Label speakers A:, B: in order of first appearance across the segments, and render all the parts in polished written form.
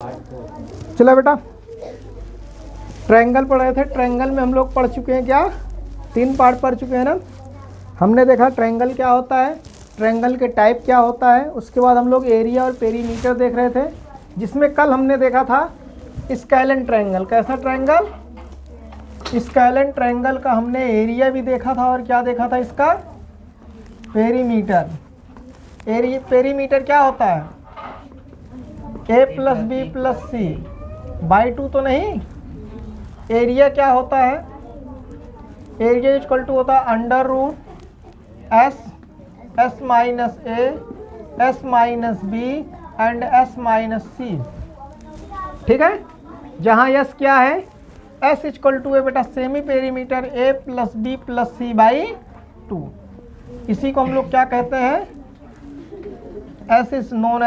A: चलो बेटा, ट्रायंगल पढ़ रहे थे। ट्रायंगल में हम लोग पढ़ चुके हैं क्या, 3 पार्ट पढ़ चुके हैं ना। हमने देखा ट्रायंगल क्या होता है, ट्रायंगल के टाइप क्या होता है। उसके बाद हम लोग एरिया और पेरीमीटर देख रहे थे, जिसमें कल हमने देखा था स्केलन ट्रायंगल। कैसा ट्रायंगल? स्केलन ट्रायंगल का हमने एरिया भी देखा था और क्या देखा था, इसका पेरीमीटर। पेरीमीटर क्या होता है? a+b+c/2 तो नहीं। एरिया क्या होता है? एरिया इक्वल टू होता है √s/a/s-b एंड s-c। ठीक है, जहाँ s क्या है, s इक्वल टू है बेटा सेमी पेरीमीटर a+b+c/2। इसी को हम लोग क्या कहते हैं, s is known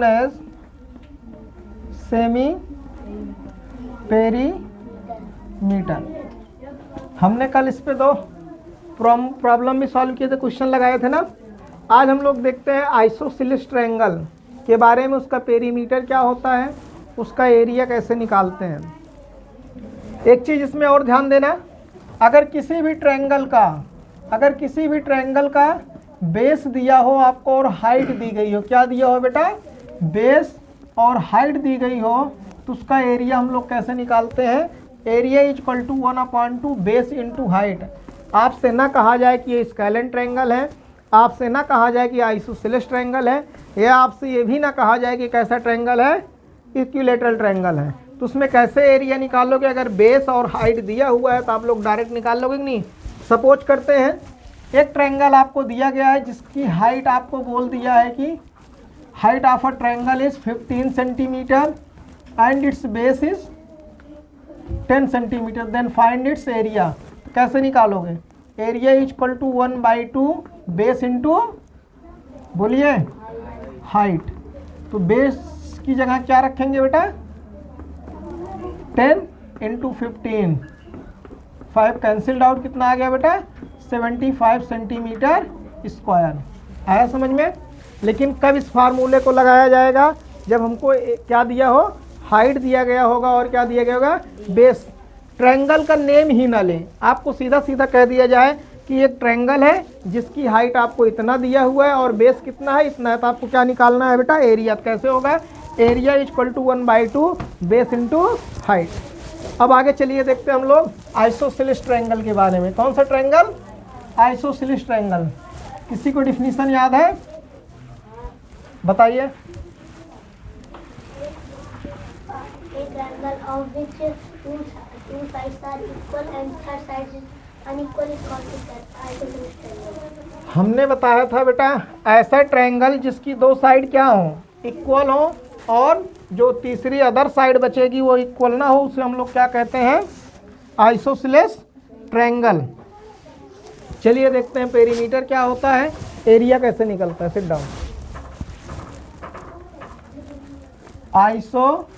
A: as semi perimeter. हमने कल इस पे 2 प्रॉब्लम भी सॉल्व किए थे, क्वेश्चन लगाए थे ना। आज हम लोग देखते हैं आइसोसेलेस ट्रायंगल के बारे में। उसका पेरीमीटर क्या होता है, उसका एरिया कैसे निकालते हैं। एक चीज़ इसमें और ध्यान देना, अगर किसी भी ट्रायंगल का बेस दिया हो आपको और हाइट दी गई हो, क्या दिया हो बेटा, बेस और हाइट दी गई हो, तो उसका एरिया हम लोग कैसे निकालते हैं। Area equal to 1/2 base into height. आपसे ना कहा जाए कि ये स्केलन ट्रायंगल है, आपसे ना कहा जाए कि आइसोसेलेस ट्रायंगल है, या आपसे ये भी ना कहा जाए कि कैसा ट्रायंगल है, इक्विलैटरल ट्रायंगल है। तो उसमें कैसे एरिया निकालोगे? अगर बेस और हाइट दिया हुआ है तो आप लोग डायरेक्ट निकाल लोगे कि नहीं। सपोज करते हैं एक ट्रायंगल आपको दिया गया है, जिसकी हाइट आपको बोल दिया है कि height of a triangle is 15 centimetre and it's base is 10 centimetre, then find its area. कैसे निकालोगे? Area equal to 1/2 base into, बोलिए, हाइट। तो बेस की जगह क्या रखेंगे बेटा, 10 इंटू 15, 5 कैंसिल्ड आउट, कितना आ गया बेटा, 75 सेंटीमीटर स्क्वायर। आया समझ में? लेकिन कब इस फार्मूले को लगाया जाएगा, जब हमको क्या दिया हो, हाइट दिया गया होगा और क्या दिया गया होगा, बेस। ट्रायंगल का नेम ही ना लें, आपको सीधा सीधा कह दिया जाए कि एक ट्रायंगल है जिसकी हाइट आपको इतना दिया हुआ है और बेस कितना है, इतना है, तो आपको क्या निकालना है बेटा, एरिया। कैसे होगा? Area equal to 1/2 base into height. अब आगे चलिए देखते हैं हम लोग आइसोसेलेस ट्रायंगल के बारे में। कौन सा ट्रायंगल? Isosceles triangle. किसी को डिफिनीशन याद है, बताइए। हमने बताया था बेटा, ऐसा ट्रायंगल जिसकी 2 साइड क्या हो, इक्वल हो, और जो तीसरी अदर साइड बचेगी वो इक्वल ना हो, उसे हम लोग क्या कहते हैं, आइसोसेलेस ट्रायंगल। चलिए देखते हैं पेरीमीटर क्या होता है, एरिया कैसे निकलता है। Sit down. Isosceles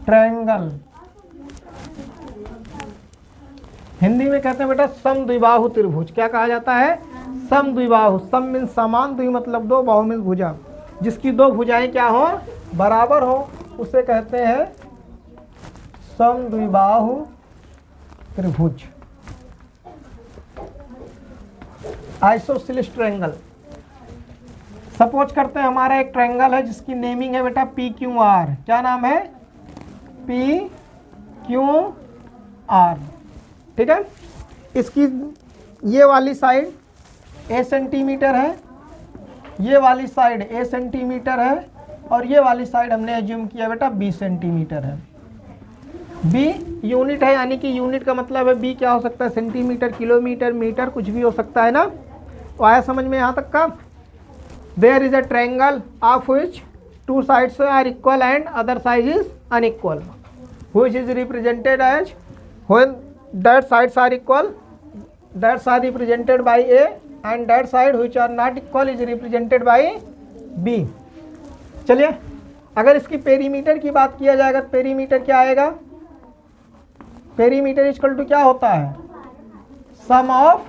A: triangle Hindi में कहते हैं बेटा समद्विबाहु त्रिभुज। क्या कहा जाता है? समद्विबाहु। सम मीन समान, द्वि मतलब 2, बाहु मीन भुजा। जिसकी 2 भुजाएं क्या हो, बराबर हो, उसे कहते हैं समद्विबाहु त्रिभुज। Isosceles triangle. सपोज करते हैं हमारा एक ट्रायंगल है जिसकी नेमिंग है बेटा PQR। क्या नाम है? PQR। ठीक है, इसकी ये वाली साइड A सेंटीमीटर है, ये वाली साइड A सेंटीमीटर है, और ये वाली साइड हमने एज्यूम किया बेटा B सेंटीमीटर है। B यूनिट है, यानी कि यूनिट का मतलब है B क्या हो सकता है, सेंटीमीटर, किलोमीटर, मीटर, कुछ भी हो सकता है ना। तो आया समझ में यहाँ तक का? There is a triangle of which 2 sides are equal and other side is unequal, which is represented as when that sides are equal, that side is represented by A and that side which are not equal is represented by B। चलिए, अगर इसकी perimeter की बात किया जाएगा तो perimeter क्या आएगा, पेरीमीटर इक्वल टू क्या होता है, सम ऑफ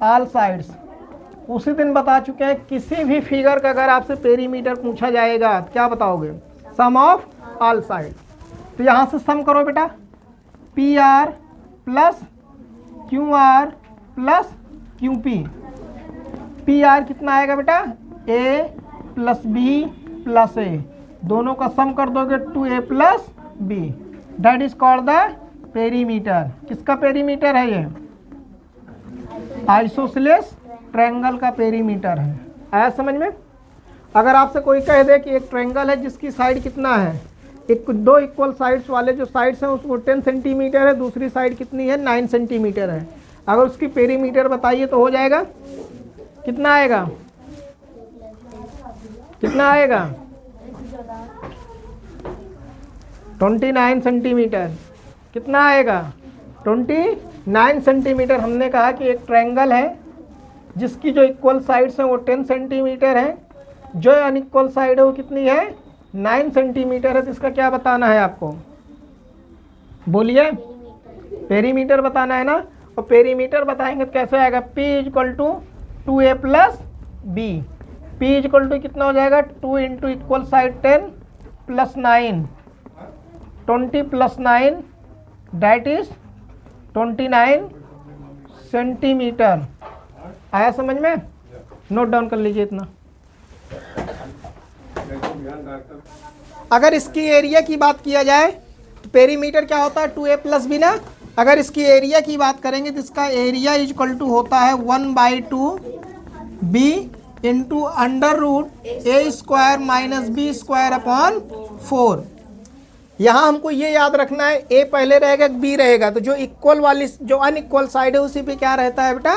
A: ऑल साइड्स उसी दिन बता चुके हैं, किसी भी फिगर का अगर आपसे पेरीमीटर पूछा जाएगा तो क्या बताओगे, सम ऑफ ऑल साइड। तो यहाँ से सम करो बेटा, P R plus Q R plus Q P. P R कितना आएगा बेटा, A plus B plus A, दोनों का सम कर दोगे 2a plus B, that is called the perimeter. किसका पेरीमीटर है ये, आइसोसेलेस ट्रायंगल का पेरीमीटर है। आया समझ में। अगर आपसे कोई कह दे कि एक ट्रायंगल है जिसकी साइड कितना है, दो इक्वल साइड्स वाले जो साइड्स हैं उसको 10 सेंटीमीटर है, दूसरी साइड कितनी है 9 सेंटीमीटर है, अगर उसकी पेरीमीटर बताइए तो हो जाएगा, कितना आएगा, कितना आएगा 29 सेंटीमीटर। कितना आएगा 29 सेंटीमीटर। हमने कहा कि एक ट्रायंगल है जिसकी जो इक्वल साइड्स हैं वो 10 सेंटीमीटर है, जो अनइक्वल साइड है वो कितनी है 9 सेंटीमीटर है। तो इसका क्या बताना है आपको, बोलिए, पेरीमीटर बताना है ना। और पेरीमीटर बताएंगे तो कैसे आएगा, P equal to 2a plus B. P equal to कितना हो जाएगा 2 into equal side 10 plus 9 20 plus 9 that is 29 centimetre. आया समझ में, नोट डाउन कर लीजिए इतना। अगर इसकी एरिया की बात किया जाए तो पेरीमीटर क्या होता है 2a प्लस बी ना। अगर इसकी एरिया की बात करेंगे तो इसका एरिया इक्वल टू होता है 1/2 b into under root A square minus B square upon 4। यहाँ हमको ये याद रखना है, ए पहले रहेगा बी रहेगा, तो जो इक्वल वाली जो अनइक्वल साइड है उसी पे क्या रहता है बेटा,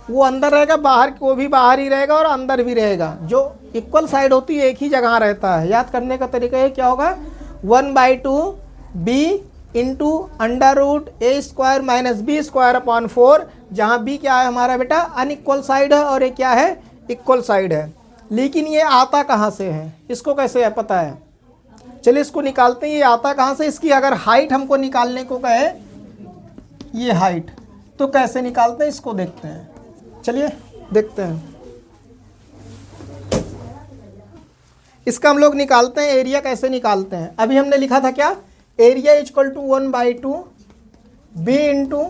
A: वो अंदर रहेगा, बाहर वो भी बाहर ही रहेगा और अंदर भी रहेगा। जो इक्वल साइड होती है एक ही जगह रहता है। याद करने का तरीका है क्या होगा, 1/2 B into under root A square minus B square upon 4, जहाँ बी क्या है हमारा बेटा अनइक्वल साइड है और ये क्या है इक्वल साइड है। लेकिन ये आता कहाँ से है, इसको कैसे है पता है, चलिए इसको निकालते हैं। ये आता कहाँ से, इसकी अगर हाइट हमको निकालने को कहे, ये हाइट, तो कैसे निकालते हैं इसको देखते हैं। चलिए देखते हैं, इसका हम लोग निकालते हैं एरिया। कैसे निकालते हैं, अभी हमने लिखा था क्या, area equal to 1/2 B into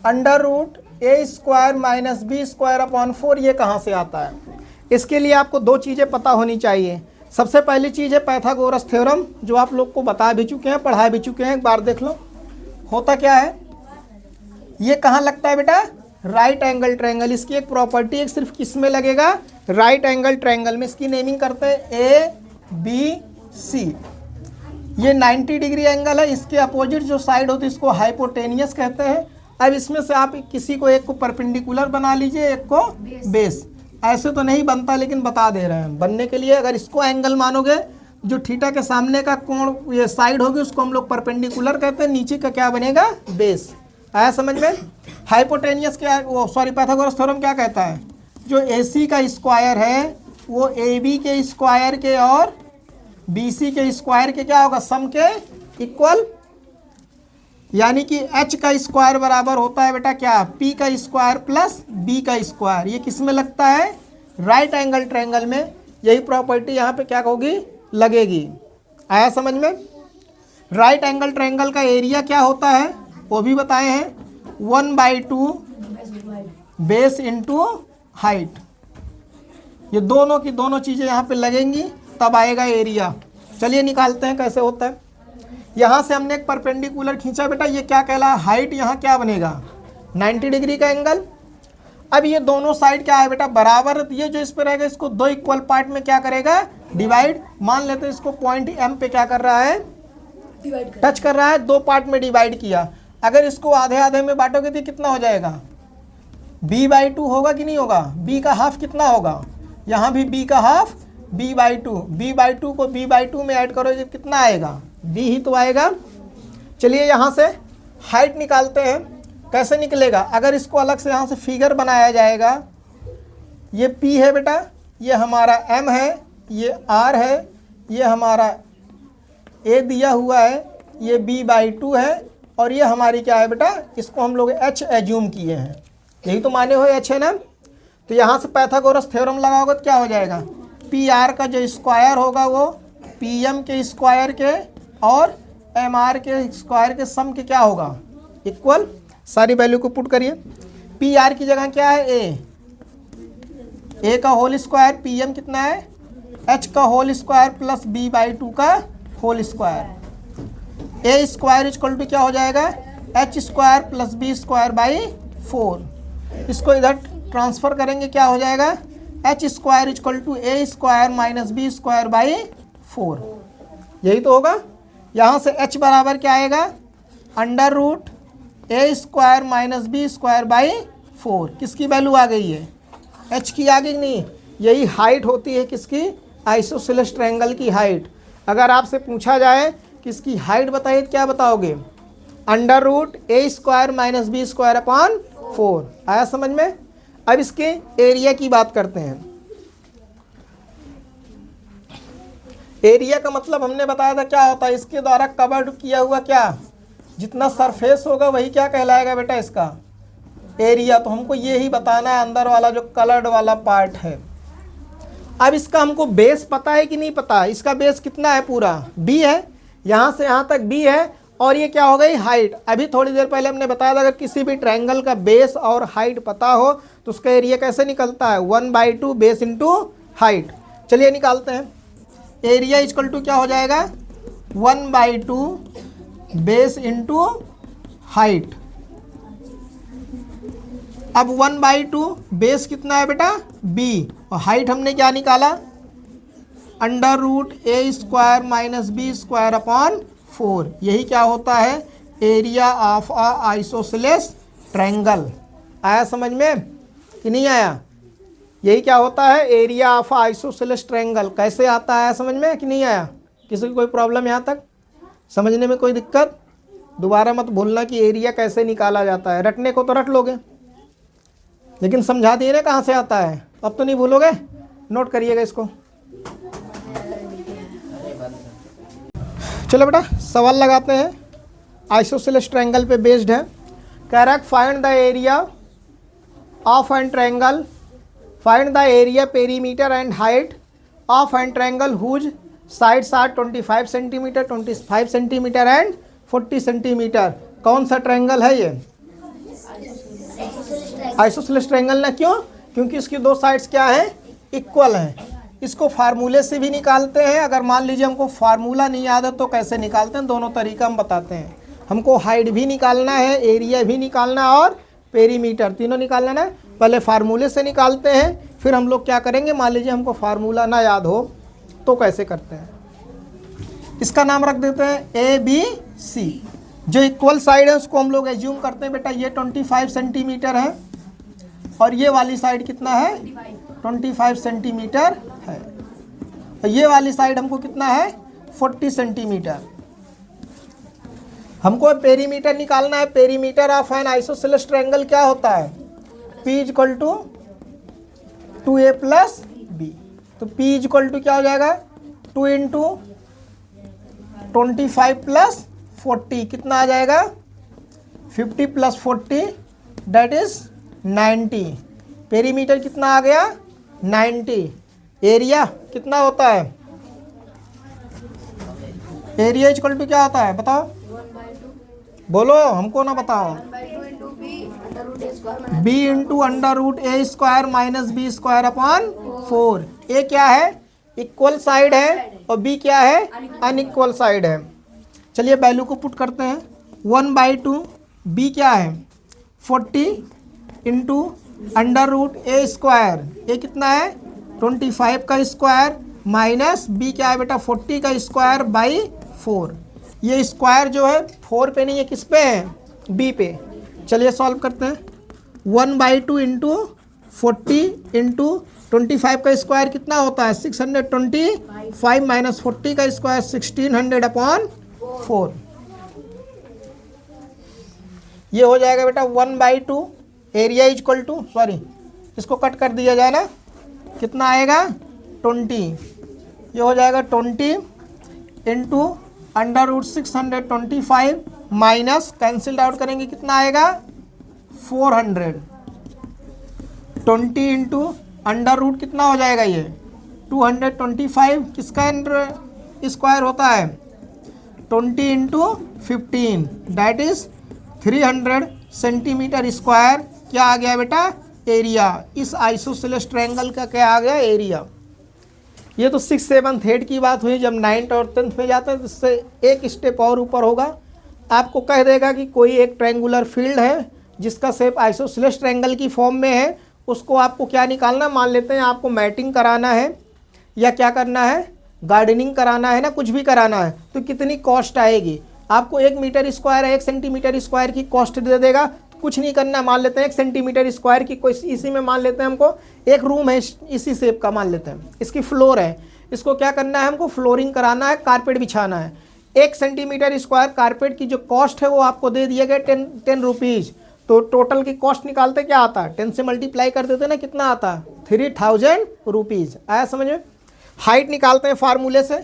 A: under root A square minus B square upon 4। ये कहाँ से आता है, इसके लिए आपको दो चीज़ें पता होनी चाहिए। सबसे पहली चीज़ है पाइथागोरस थ्योरम, जो आप लोग को बता भी चुके हैं, पढ़ा भी चुके हैं, एक बार देख लो। होता क्या है, ये कहाँ लगता है बेटा, राइट एंगल ट्रायंगल। इसकी एक प्रॉपर्टी एक सिर्फ किस में लगेगा, राइट एंगल ट्रायंगल में। इसकी नेमिंग करते हैं ABC। ये 90 डिग्री एंगल है, इसके अपोजिट जो साइड होती है इसको हाइपोटेनियस कहते हैं। अब इसमें से आप किसी को एक को परपेंडिकुलर बना लीजिए, एक को बेस। ऐसे तो नहीं बनता लेकिन बता दे रहे हैं, बनने के लिए अगर इसको एंगल मानोगे, जो थीटा के सामने का कोण ये साइड होगी उसको हम लोग परपेंडिकुलर कहते हैं, नीचे का क्या बनेगा बेस। आया समझ में। हाइपोटेनियस क्या, वो सॉरी पाइथागोरस थ्योरम क्या कहता है, जो AC का स्क्वायर है वो AB के स्क्वायर के और BC के स्क्वायर के क्या होगा, सम के इक्वल। यानी कि H का स्क्वायर बराबर होता है बेटा क्या, P का स्क्वायर प्लस B का स्क्वायर। ये किस में लगता है, राइट एंगल ट्रायंगल में। यही प्रॉपर्टी यहाँ पे क्या होगी, लगेगी। आया समझ में। राइट एंगल ट्रायंगल का एरिया क्या होता है वो भी बताए हैं, 1/2 बेस इंटू हाइट। ये दोनों की दोनों चीज़ें यहाँ पे लगेंगी तब आएगा एरिया। चलिए निकालते हैं कैसे होता है। यहाँ से हमने एक परपेंडिकुलर खींचा बेटा, ये क्या कहला, हाइट यहाँ क्या बनेगा 90 डिग्री का एंगल। अब ये दोनों साइड क्या है बेटा बराबर, ये जो इस पर रहेगा इसको दो इक्वल पार्ट में क्या करेगा डिवाइड। मान लेते हैं इसको पॉइंट M पे क्या कर रहा है, टच कर रहा है, दो पार्ट में डिवाइड किया। अगर इसको आधे आधे में बांटोगे तो कितना हो जाएगा, B/2 होगा कि नहीं होगा। B का हाफ कितना होगा, यहाँ भी B का हाफ B/2। B/2 को B/2 में ऐड करोगे कितना आएगा, B ही तो आएगा। चलिए यहाँ से हाइट निकालते हैं। कैसे निकलेगा, अगर इसको अलग से यहाँ से फिगर बनाया जाएगा, ये P है बेटा, ये हमारा M है, ये R है, ये हमारा A दिया हुआ है, ये B/2 है, और ये हमारी क्या है बेटा, इसको हम लोग H एज्यूम किए हैं। यही तो माने हुए H है ना। तो यहाँ से पाइथागोरस थ्योरम लगाओगे तो क्या हो जाएगा, पी आर का जो स्क्वायर होगा वो पी एम के स्क्वायर के और एम आर के स्क्वायर के सम के क्या होगा, इक्वल। सारी वैल्यू को पुट करिए। पी आर की जगह क्या है, ए का होल स्क्वायर, पी एम कितना है, एच का whole square plus B by 2 का whole square. A square equal to क्या हो जाएगा, H square plus B square by 4। इसको इधर ट्रांसफर करेंगे, क्या हो जाएगा, H square equal to A square minus B square by 4। यही तो होगा। यहाँ से h बराबर क्या आएगा, under root A square minus B square by 4। किसकी वैल्यू आ गई है, h की आ गई नहीं। यही हाइट होती है किसकी, आइसोसेलेस ट्रायंगल की हाइट। अगर आपसे पूछा जाए कि इसकी हाइट बताइए तो क्या बताओगे, under root A square minus B square upon 4। आया समझ में। अब इसके एरिया की बात करते हैं। एरिया का मतलब हमने बताया था क्या होता है, इसके द्वारा कवर्ड किया हुआ क्या, जितना सरफेस होगा वही क्या कहलाएगा बेटा, इसका एरिया। तो हमको ये ही बताना है, अंदर वाला जो कलर्ड वाला पार्ट है। अब इसका हमको बेस पता है कि नहीं पता, इसका बेस कितना है, पूरा b है, यहाँ से यहाँ तक b है, और ये क्या हो गई, हाइट। अभी थोड़ी देर पहले हमने बताया था अगर किसी भी ट्रायंगल का बेस और हाइट पता हो तो उसका एरिया कैसे निकलता है, 1/2 बेस इंटू हाइट। चलिए निकालते हैं। एरिया इक्वल टू क्या हो जाएगा, 1/2 बेस इंटू हाइट। अब 1/2 बेस कितना है बेटा, b, और हाइट हमने क्या निकाला, under root A square minus B square upon 4। यही क्या होता है, area of a isosceles triangle. आया समझ में कि नहीं आया, यही क्या होता है, एरिया ऑफ आइसोसेलेस ट्रायंगल। कैसे आता है समझ में कि नहीं आया, किसी को कोई प्रॉब्लम यहाँ तक समझने में कोई दिक्कत, दोबारा मत भूलना कि एरिया कैसे निकाला जाता है। रटने को तो रट लोगे, लेकिन समझा दिए ना कहाँ से आता है, अब तो नहीं भूलोगे, नोट करिएगा इसको। चलो बेटा सवाल लगाते हैं, आइसोसेलेस ट्रायंगल पे बेस्ड है। कह रहा है find the area of an triangle, find the area perimeter and height of an triangle whose sides are 25 centimetre 25 centimetre and 40 centimetre. कौन सा ट्रायंगल है ये, आइसोसेलेस ट्रायंगल ना। क्यों, क्योंकि इसकी दो साइड्स क्या है, इक्वल हैं। इसको फार्मूले से भी निकालते हैं, अगर मान लीजिए हमको फार्मूला नहीं याद है तो कैसे निकालते हैं, दोनों तरीका हम बताते हैं। हमको हाइट भी निकालना है, एरिया भी निकालना है और पेरीमीटर, तीनों निकालना है। पहले फार्मूले से निकालते हैं, फिर हम लोग क्या करेंगे, मान लीजिए हमको फार्मूला ना याद हो तो कैसे करते हैं। इसका नाम रख देते हैं ए बी सी। जो इक्वल साइड है उसको हम लोग एज्यूम करते हैं बेटा ये 25 सेंटीमीटर है, और ये वाली साइड कितना है, 25 सेंटीमीटर है, और ये वाली साइड हमको कितना है, 40 सेंटीमीटर। हमको पेरीमीटर निकालना है। Perimeter of an isosceles triangle क्या होता है, P equal to 2a plus B. तो P इक्वल टू क्या हो जाएगा, 2 इंटू 25 प्लस 40 कितना आ जाएगा, 50 प्लस 40 डेट इज 90। पेरीमीटर कितना आ गया, 90। एरिया कितना होता है, एरिया इक्वल टू क्या होता है बताओ, बोलो हमको ना बताओ, b into under root A square minus B square upon 4। A क्या है, इक्वल साइड है, और b क्या है, अनइक्वल साइड है। चलिए वैल्यू को पुट करते हैं। 1/2 b क्या है, 40 into under root A square, ए कितना है 25 का स्क्वायर, माइनस बी क्या है बेटा 40 का स्क्वायर बाई 4। ये स्क्वायर जो है 4 पे नहीं है, किस पे है, बी पे। चलिए सॉल्व करते हैं। 1/2 इंटू 40 इंटू 25 का स्क्वायर कितना होता है, 625 माइनस 40 का स्क्वायर 1600 अपॉन 4। ये हो जाएगा बेटा 1/2। एरिया इक्वल टू, सॉरी इसको कट कर दिया जाए ना, कितना आएगा 20। ये हो जाएगा 20 into under root 625 minus cancelled out करेंगे कितना आएगा 400। 20 इंटू अंडर रूट कितना हो जाएगा ये 225, किसका स्क्वायर होता है 20 into 15 that is 300 centimetre square. क्या आ गया बेटा एरिया, इस आइसोसेलेस ट्रायंगल का क्या आ गया एरिया। ये तो 6th 7th 8th की बात हुई, जब 9th और 10th में जाते हैं तो इससे एक स्टेप और ऊपर होगा, आपको कह देगा कि कोई एक ट्रायंगुलर फील्ड है जिसका शेप आइसोसेलेस ट्रायंगल की फॉर्म में है, उसको आपको क्या निकालना, मान लेते हैं आपको मैटिंग कराना है या क्या करना है गार्डनिंग कराना है ना, कुछ भी कराना है, तो कितनी कॉस्ट आएगी आपको 1 मीटर स्क्वायर 1 सेंटीमीटर स्क्वायर की कॉस्ट दे देगा। तो कुछ नहीं करना, मान लेते हैं 1 सेंटीमीटर स्क्वायर की कोई इसी में मान लेते हैं हमको एक रूम है इसी शेप का, मान लेते हैं इसकी फ्लोर है, इसको क्या करना है हमको फ्लोरिंग कराना है, कारपेट बिछाना है। 1 सेंटीमीटर स्क्वायर कारपेट की जो कॉस्ट है वो आपको दे दिया गया 10 रुपीज़। तो टोटल की कॉस्ट निकालते क्या आता है 10 से मल्टीप्लाई कर देते ना, कितना आता है 3000 रुपीज़। आया समझ में। हाइट निकालते हैं फार्मूले से,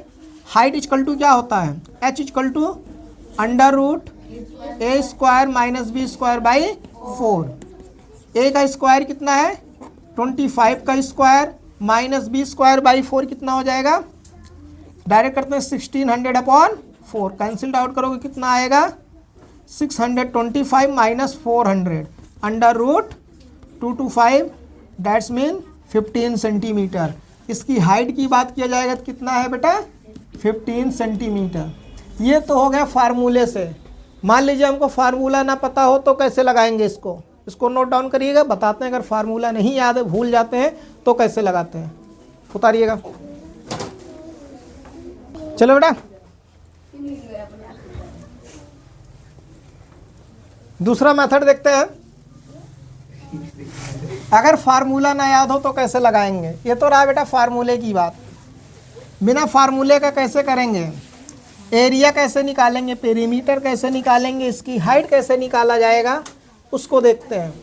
A: हाइट इक्वल टू क्या होता है h equal to under root A square minus B square by 4। A का स्क्वायर कितना है 25 का square minus B square by 4 कितना हो जाएगा, डायरेक्ट करते हैं 1600 अपॉन 4, कैंसिल्ड आउट करोगे कितना आएगा 625 minus 400 under root 225 that's mean 15 centimetre. इसकी हाइट की बात किया जाएगा तो कितना है बेटा 15 सेंटीमीटर। ये तो हो गया फार्मूले से। मान लीजिए हमको फार्मूला ना पता हो तो कैसे लगाएंगे इसको नोट डाउन करिएगा, बताते हैं। अगर फार्मूला नहीं याद है भूल जाते हैं तो कैसे लगाते हैं उतारिएगा। चलो बेटा दूसरा मेथड देखते हैं। अगर फार्मूला ना याद हो तो कैसे लगाएंगे, ये तो रहा बेटा फार्मूले की बात। बिना फार्मूले का कैसे करेंगे, एरिया कैसे निकालेंगे, पेरीमीटर कैसे निकालेंगे, इसकी हाइट कैसे निकाला जाएगा उसको देखते हैं।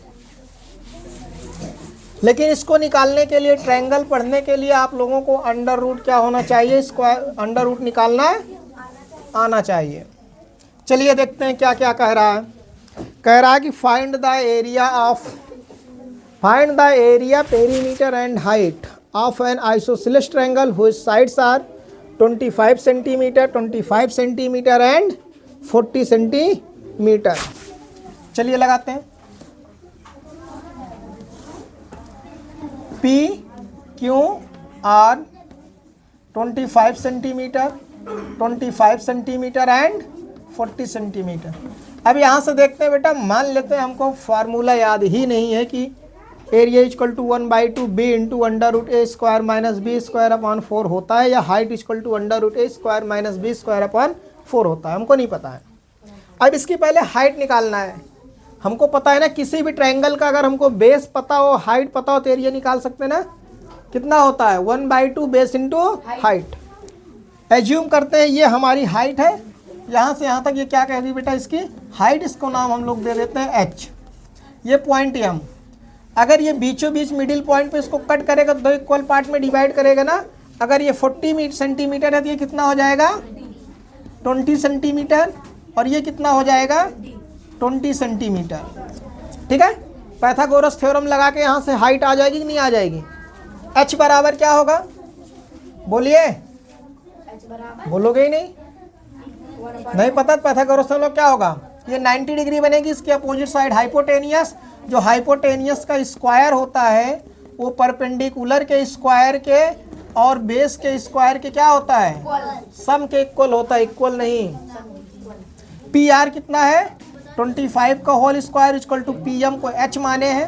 A: लेकिन इसको निकालने के लिए ट्रायंगल पढ़ने के लिए आप लोगों को अंडर रूट क्या होना चाहिए, स्क्वायर अंडर रूट निकालना आना चाहिए। चलिए देखते हैं क्या क्या कह रहा है। कह रहा है कि find the area perimeter and height of an isosceles triangle whose sides are 25 centimetre 25 centimetre and 40 centimetre. चलिए लगाते हैं। P Q R 25 centimetre 25 centimetre and 40 centimetre. अब यहाँ से देखते हैं बेटा, मान लेते हैं हमको फार्मूला याद ही नहीं है कि area equal to 1/2 B into under root A square minus B square upon 4 होता है, या height equal to under root A square minus B square upon 4 होता है, हमको नहीं पता है। अब इसकी पहले हाइट निकालना है। हमको पता है ना किसी भी ट्रायंगल का अगर हमको बेस पता हो हाइट पता हो तो एरिया निकाल सकते हैं ना। कितना होता है 1/2 बेस इंटू हाइट। एज्यूम करते हैं ये हमारी हाइट है, यहाँ से यहाँ तक ये क्या कह रही बेटा इसकी हाइट, इसको नाम हम लोग दे देते हैं h। ये पॉइंट एम, अगर ये बीचों बीच मिडिल पॉइंट पे इसको कट करेगा तो 2 इक्वल पार्ट में डिवाइड करेगा ना। अगर ये 40 सेंटीमीटर है तो ये कितना हो जाएगा 20 सेंटीमीटर, और ये कितना हो जाएगा 20 सेंटीमीटर। ठीक है, पाइथागोरस थ्योरम लगा के यहाँ से हाइट आ जाएगी कि नहीं आ जाएगी। h बराबर क्या होगा बोलिए, बोलोगे ही नहीं पता। पाइथागोरस थ्योरम क्या होगा, ये 90 डिग्री बनेगी, इसके अपोजिट साइड हाइपोटेनियस। जो हाइपोटेनियस का स्क्वायर होता है वो परपेंडिकुलर के स्क्वायर के और बेस के स्क्वायर के क्या होता है सम के इक्वल होता है, इक्वल नहीं। पी आर कितना है 25 का whole square equal to P M को h माने हैं,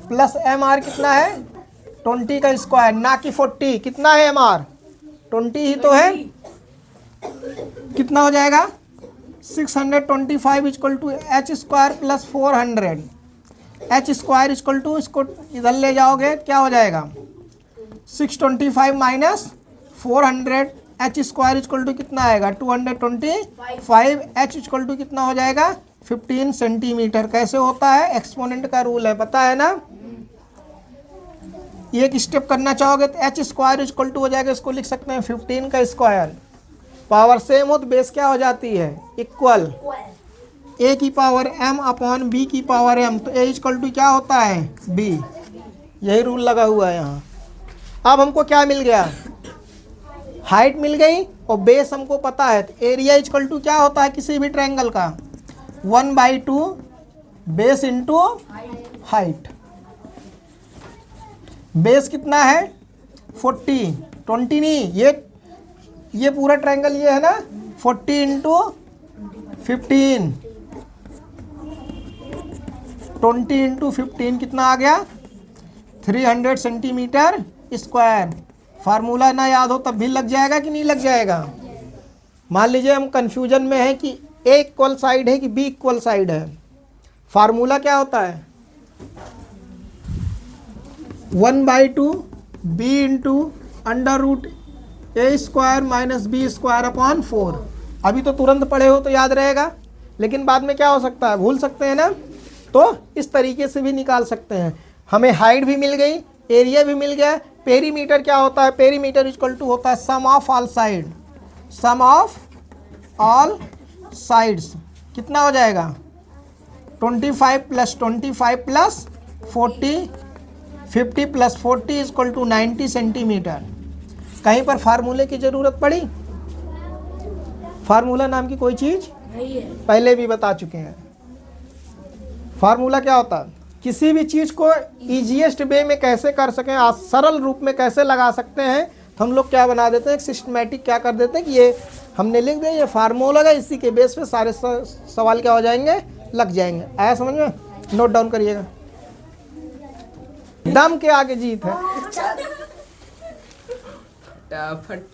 A: प्लस एम आर कितना है 20 का स्क्वायर ना कि 40। कितना है एम आर 20 ही तो है, कितना हो जाएगा 625 equal to H square plus 400। H square equal to, इसको इधर ले जाओगे क्या हो जाएगा 625 minus 400। H square equal to कितना आएगा 225। एच इक्वल टू कितना हो जाएगा 15 सेंटीमीटर। कैसे होता है एक्सपोनेंट का रूल है पता है ना। एक स्टेप करना चाहोगे तो एच स्क्वायर इक्वल टू हो जाएगा, इसको लिख सकते हैं 15 का स्क्वायर। पावर सेम हो तो बेस क्या हो जाती है इक्वल, ए की पावर m अपॉन बी की पावर m। तो ए इक्वल टू क्या होता है b, यही रूल लगा हुआ है यहाँ। अब हमको क्या मिल गया, हाइट मिल गई और बेस हमको पता है। तो एरिया इक्वल टू क्या होता है किसी भी ट्रायंगल का, 1/2 बेस इंटू हाइट। बेस कितना है 40, 20 नहीं, ये पूरा ट्रायंगल ये है ना, 40 इंटू 15, 20 इंटू 15 कितना आ गया 300 सेंटीमीटर स्क्वायर। फार्मूला ना याद हो तब भी लग जाएगा कि नहीं लग जाएगा। मान लीजिए हम कंफ्यूजन में है कि ए इक्वल साइड है कि बी इक्वल साइड है। फार्मूला क्या होता है 1/2 B into √a² minus b² upon 4। अभी तो तुरंत पढ़े हो तो याद रहेगा, लेकिन बाद में क्या हो सकता है भूल सकते हैं ना। तो इस तरीके से भी निकाल सकते हैं। हमें हाइट भी मिल गई, एरिया भी मिल गया। पेरीमीटर क्या होता है, पेरीमीटर इक्वल टू होता है sum of all side, sum of all sides. कितना हो जाएगा 25 + 25 + 40, 50 + 40 इक्वल टू 90 सेंटीमीटर। कहीं पर फार्मूले की ज़रूरत पड़ी? फार्मूला नाम की कोई चीज़
B: नहीं है।
A: पहले भी बता चुके हैं। फार्मूला क्या होता है, किसी भी चीज़ को ईजीएस्ट वे में कैसे कर सकें, सरल रूप में कैसे लगा सकते हैं, तो हम लोग क्या बना देते हैं, एक सिस्टमेटिक क्या कर देते हैं कि ये हमने लिख दिया, ये फार्मूला है, इसी के बेस पे सारे सवाल क्या हो जाएंगे, लग जाएंगे। आया समझ में? नोट डाउन करिएगा। दम के आगे जीत है।